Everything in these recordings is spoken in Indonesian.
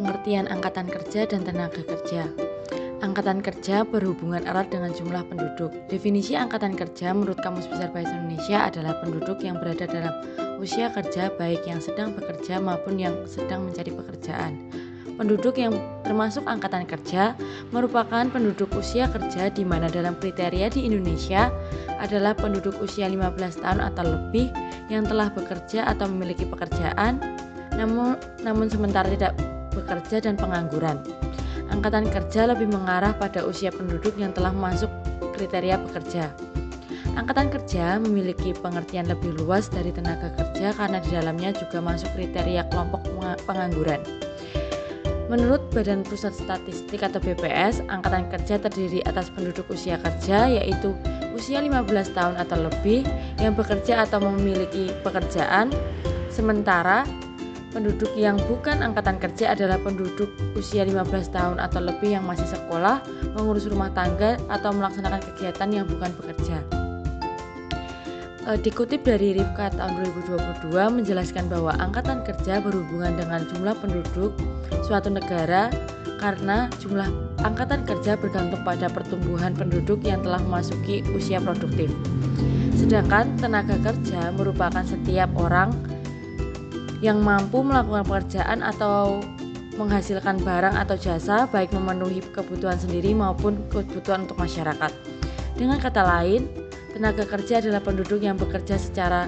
Pengertian angkatan kerja dan tenaga kerja. Angkatan kerja berhubungan erat dengan jumlah penduduk. Definisi angkatan kerja menurut Kamus Besar Bahasa Indonesia adalah penduduk yang berada dalam usia kerja baik yang sedang bekerja maupun yang sedang mencari pekerjaan. Penduduk yang termasuk angkatan kerja merupakan penduduk usia kerja di mana dalam kriteria di Indonesia adalah penduduk usia 15 tahun atau lebih yang telah bekerja atau memiliki pekerjaan namun sementara tidak bekerja dan pengangguran. Angkatan kerja lebih mengarah pada usia penduduk yang telah masuk kriteria bekerja. Angkatan kerja memiliki pengertian lebih luas dari tenaga kerja karena di dalamnya juga masuk kriteria kelompok pengangguran. Menurut Badan Pusat Statistik atau BPS, angkatan kerja terdiri atas penduduk usia kerja yaitu usia 15 tahun atau lebih yang bekerja atau memiliki pekerjaan, sementara penduduk yang bukan angkatan kerja adalah penduduk usia 15 tahun atau lebih yang masih sekolah, mengurus rumah tangga, atau melaksanakan kegiatan yang bukan bekerja. Dikutip dari Rifka tahun 2022 menjelaskan bahwa angkatan kerja berhubungan dengan jumlah penduduk suatu negara karena jumlah angkatan kerja bergantung pada pertumbuhan penduduk yang telah memasuki usia produktif. Sedangkan tenaga kerja merupakan setiap orang yang mampu melakukan pekerjaan atau menghasilkan barang atau jasa baik memenuhi kebutuhan sendiri maupun kebutuhan untuk masyarakat. Dengan kata lain, tenaga kerja adalah penduduk yang bekerja secara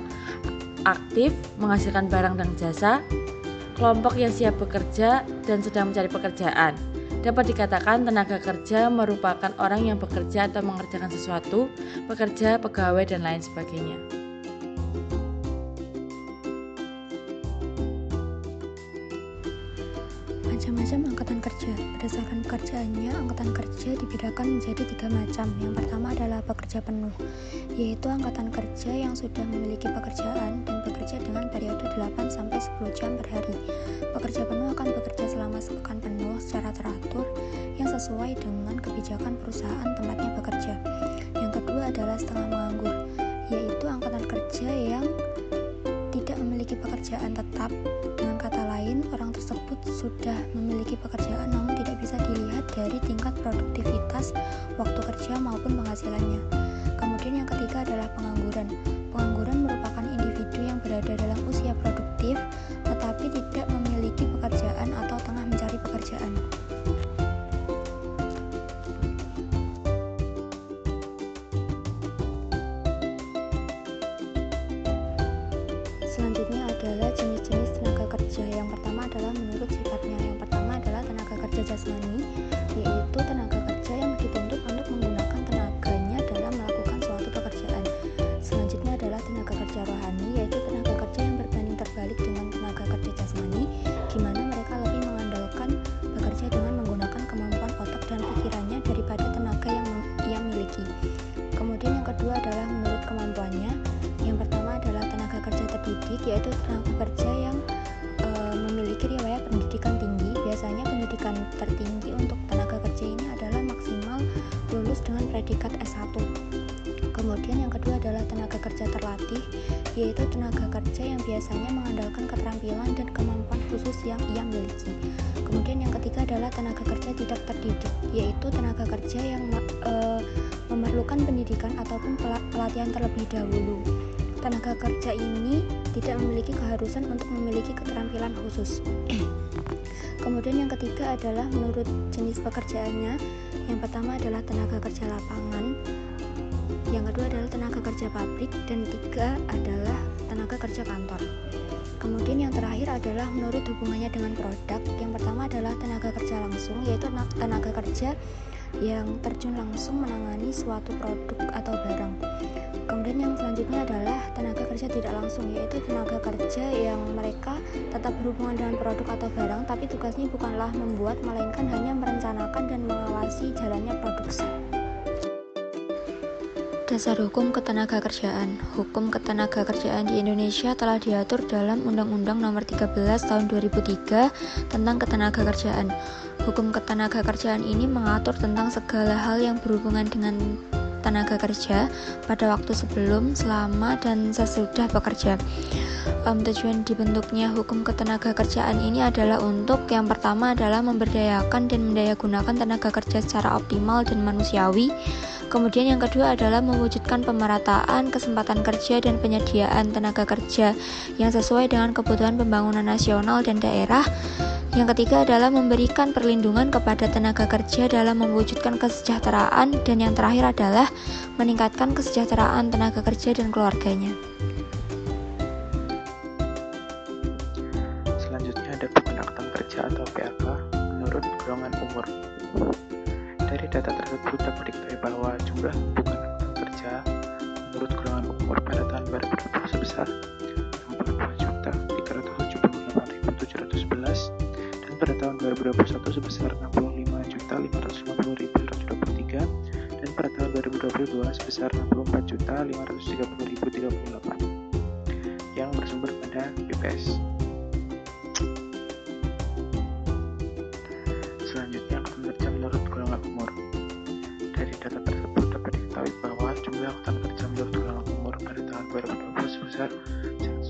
aktif menghasilkan barang dan jasa, kelompok yang siap bekerja dan sedang mencari pekerjaan. Dapat dikatakan tenaga kerja merupakan orang yang bekerja atau mengerjakan sesuatu, pekerja, pegawai, dan lain sebagainya. Macam-macam angkatan kerja. Berdasarkan pekerjaannya, angkatan kerja dibedakan menjadi 3 macam. Yang pertama adalah pekerja penuh, yaitu angkatan kerja yang sudah memiliki pekerjaan dan bekerja dengan periode 8-10 jam per hari. Pekerja penuh akan bekerja selama sepekan penuh secara teratur yang sesuai dengan kebijakan perusahaan tempatnya bekerja. Yang kedua adalah setengah menganggur, yaitu angkatan kerja yang tidak memiliki pekerjaan tetap. Dengan kata lain, orang tersebut sudah memiliki pekerjaan namun tidak bisa dilihat dari tingkat produktivitas waktu kerja maupun penghasilannya. Kemudian yang ketiga adalah pengangguran. Pengangguran merupakan individu yang berada dalam usia produktif tetapi tidak memiliki pekerjaan atau tengah mencari pekerjaan. Selanjutnya adalah jenis-jenis tenaga kerja. Yang pertama adalah menurut sifatnya. Yang pertama adalah tenaga kerja jasmani, yaitu tenaga kerja yang dituntut untuk menggunakan tenaganya dalam melakukan suatu pekerjaan. Selanjutnya adalah tenaga kerja rohani, yaitu tenaga kerja yang berbanding terbalik dengan tenaga kerja jasmani, di mana mereka lebih mengandalkan bekerja dengan menggunakan kemampuan otak dan pikirannya daripada tenaga yang ia miliki. Kemudian yang kedua adalah menurut kemampuannya. Yang pertama adalah tenaga kerja terdidik, yaitu tenaga kerja yang memiliki riwayat pendidikan tinggi. Biasanya pendidikan tertinggi untuk tenaga kerja ini adalah maksimal lulus dengan predikat S1. Kemudian yang kedua adalah tenaga kerja terlatih, yaitu tenaga kerja yang biasanya mengandalkan keterampilan dan kemampuan khusus yang ia miliki. Kemudian yang ketiga adalah tenaga kerja tidak terdidik, yaitu tenaga kerja yang memerlukan pendidikan ataupun pelatihan terlebih dahulu. Tenaga kerja ini tidak memiliki keharusan untuk memiliki keterampilan khusus. Kemudian yang ketiga adalah menurut jenis pekerjaannya. Yang pertama adalah tenaga kerja lapangan, yang kedua adalah tenaga kerja pabrik, dan tiga adalah tenaga kerja kantor. Kemudian yang terakhir adalah menurut hubungannya dengan produk. Yang pertama adalah tenaga kerja langsung, yaitu tenaga kerja yang terjun langsung menangani suatu produk atau barang. Kemudian yang selanjutnya adalah tenaga kerja tidak langsung, yaitu tenaga kerja yang mereka tetap berhubungan dengan produk atau barang, tapi tugasnya bukanlah membuat, melainkan hanya merencanakan dan mengawasi jalannya produksi. Dasar hukum ketenagakerjaan. Hukum ketenagakerjaan di Indonesia telah diatur dalam Undang-Undang Nomor 13 Tahun 2003 tentang ketenagakerjaan. Hukum ketenagakerjaan ini mengatur tentang segala hal yang berhubungan dengan tenaga kerja pada waktu sebelum, selama, dan sesudah bekerja. Tujuan dibentuknya hukum ketenagakerjaan ini adalah untuk yang pertama adalah memberdayakan dan mendayagunakan tenaga kerja secara optimal dan manusiawi. Kemudian yang kedua adalah mewujudkan pemerataan kesempatan kerja dan penyediaan tenaga kerja yang sesuai dengan kebutuhan pembangunan nasional dan daerah. Yang ketiga adalah memberikan perlindungan kepada tenaga kerja dalam mewujudkan kesejahteraan, dan yang terakhir adalah meningkatkan kesejahteraan tenaga kerja dan keluarganya. Selanjutnya ada bukan angkatan kerja atau PAK menurut golongan umur. Dari data tersebut dapat diketahui bahwa jumlah bukan angkatan kerja menurut golongan umur pada tahun 2020 sebesar 62.378.711 dan pada tahun 2021 sebesar 65.550.123 dan pada tahun 2022 sebesar 64.530.038 yang bersumber pada BPS. Selanjutnya, angkatan kerja menurut golongan umur. Dari data tersebut dapat diketahui bahwa jumlah angkatan kerja menurut golongan umur pada tahun 2020 sebesar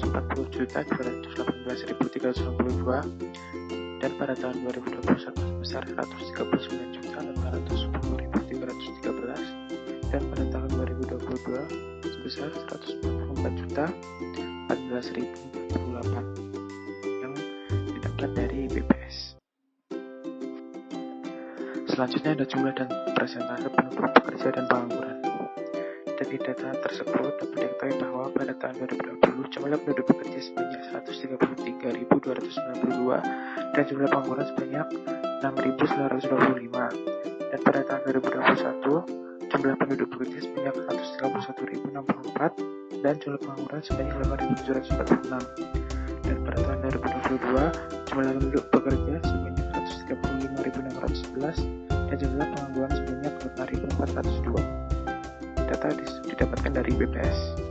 140.218.362 dan pada tahun 2021 sebesar 139.810.313 dan pada tahun 2022 sebesar 144.014.048 yang didapat dari BPS. Selanjutnya ada jumlah dan persentase penduduk pekerja dan pengangguran. Dari data tersebut dapat diketahui bahwa pada tahun 2020 jumlah penduduk pekerja sebanyak 133.292 dan jumlah pengangguran sebanyak 6.925. Dan pada tahun 2021 jumlah penduduk pekerja sebanyak 131.064 dan jumlah pengangguran sebanyak 8.746. Dan pada tahun 2022 jumlah penduduk pekerja sebanyak 135.611 dan jumlah pengangguran sebanyak 5.402. Data didapatkan dari BPS.